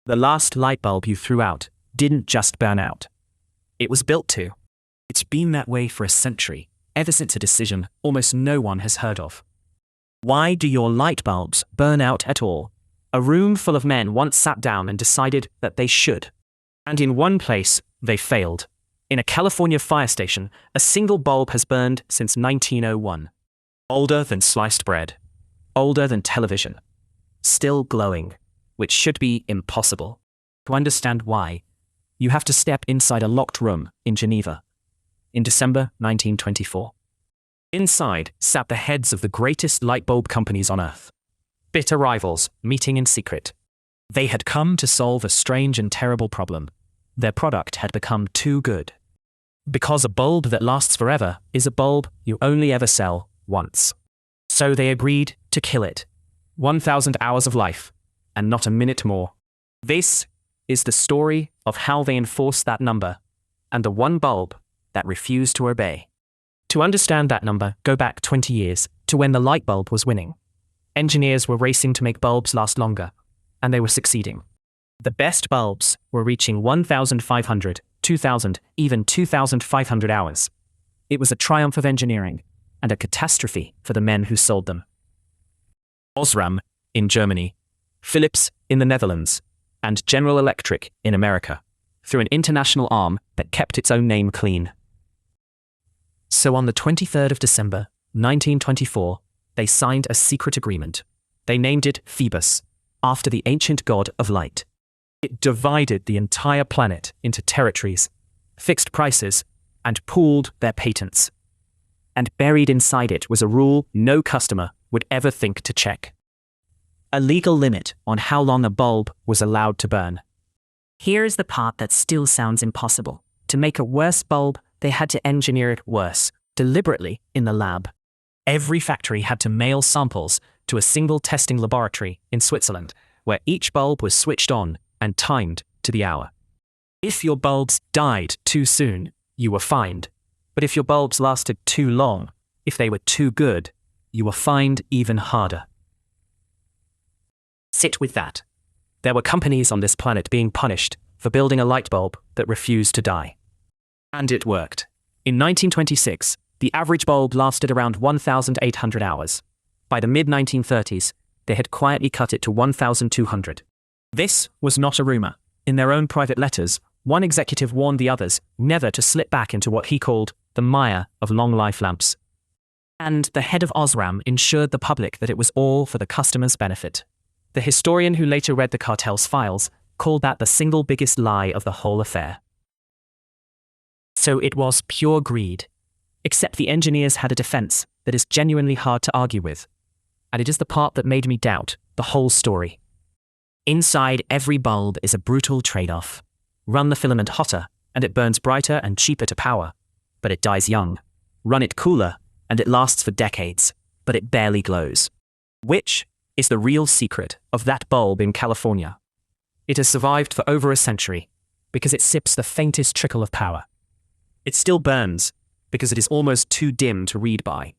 The last light bulb you threw out didn't just burn out. It was built to. It's been that way for a century, ever since a decision almost no one has heard of. Why do your light bulbs burn out at all? A room full of men once sat down and decided that they should. And in one place, they failed. In a California fire station, a single bulb has burned since 1901. Older than sliced bread. Older than television. Still glowing, which should be impossible. To understand why, you have to step inside a locked room in Geneva. In December 1924. Inside sat the heads of the greatest light bulb companies on Earth. Bitter rivals, meeting in secret. They had come to solve a strange and terrible problem. Their product had become too good. Because a bulb that lasts forever is a bulb you only ever sell once. So they agreed to kill it. 1,000 hours of life, and not a minute more. This is the story of how they enforced that number, and the one bulb that refused to obey. To understand that number, go back 20 years to when the light bulb was winning. Engineers were racing to make bulbs last longer, and they were succeeding. The best bulbs were reaching 1,500, 2,000, even 2,500 hours. It was a triumph of engineering, and a catastrophe for the men who sold them. Osram in Germany, Philips in the Netherlands, and General Electric in America, through an international arm that kept its own name clean. So on the 23rd of December, 1924, they signed a secret agreement. They named it Phoebus, after the ancient god of light. It divided the entire planet into territories, fixed prices, and pooled their patents. And buried inside it was a rule no customer would ever think to check. A legal limit on how long a bulb was allowed to burn. Here's the part that still sounds impossible. To make a worse bulb, they had to engineer it worse, deliberately in the lab. Every factory had to mail samples to a single testing laboratory in Switzerland, where each bulb was switched on and timed to the hour. If your bulbs died too soon, you were fined. But if your bulbs lasted too long, if they were too good, you were fined even harder. Sit with that. There were companies on this planet being punished for building a light bulb that refused to die. And it worked. In 1926, the average bulb lasted around 1,800 hours. By the mid-1930s, they had quietly cut it to 1,200. This was not a rumor. In their own private letters, one executive warned the others never to slip back into what he called the mire of long-life lamps. And the head of Osram ensured the public that it was all for the customer's benefit. The historian who later read the cartel's files called that the single biggest lie of the whole affair. So it was pure greed. Except the engineers had a defense that is genuinely hard to argue with. And it is the part that made me doubt the whole story. Inside every bulb is a brutal trade-off. Run the filament hotter, and it burns brighter and cheaper to power, but it dies young. Run it cooler, and it lasts for decades, but it barely glows. Which is the real secret of that bulb in California? It has survived for over a century, because it sips the faintest trickle of power. It still burns, because it is almost too dim to read by.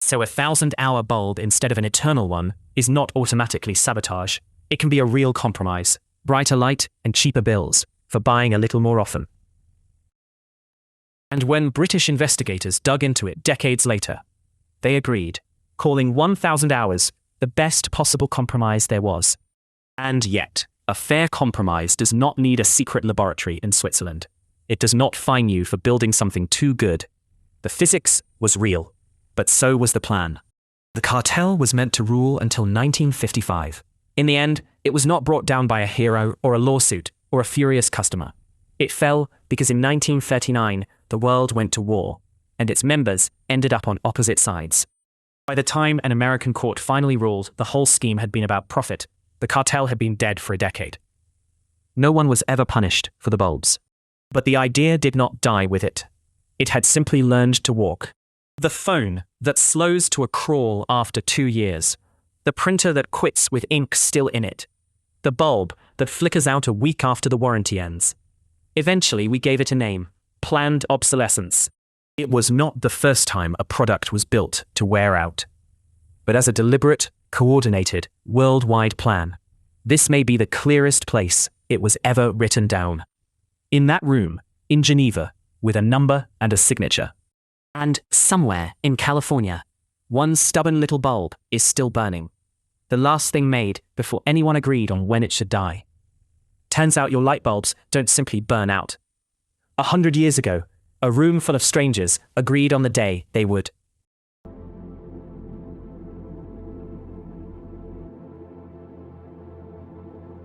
So a 1,000-hour bulb instead of an eternal one is not automatically sabotage. It can be a real compromise, brighter light and cheaper bills for buying a little more often. And when British investigators dug into it decades later, they agreed, calling 1,000 hours the best possible compromise there was. And yet, a fair compromise does not need a secret laboratory in Switzerland. It does not fine you for building something too good. The physics was real, but so was the plan. The cartel was meant to rule until 1955. In the end, it was not brought down by a hero or a lawsuit or a furious customer. It fell because in 1939, the world went to war, and its members ended up on opposite sides. By the time an American court finally ruled the whole scheme had been about profit, the cartel had been dead for a decade. No one was ever punished for the bulbs. But the idea did not die with it. It had simply learned to walk. The phone that slows to a crawl after 2 years. The printer that quits with ink still in it. The bulb that flickers out a week after the warranty ends. Eventually, we gave it a name: planned obsolescence. It was not the first time a product was built to wear out, but as a deliberate, coordinated, worldwide plan. This may be the clearest place it was ever written down. In that room, in Geneva, with a number and a signature. And somewhere in California, one stubborn little bulb is still burning. The last thing made before anyone agreed on when it should die. Turns out your light bulbs don't simply burn out. 100 years ago, a room full of strangers agreed on the day they would.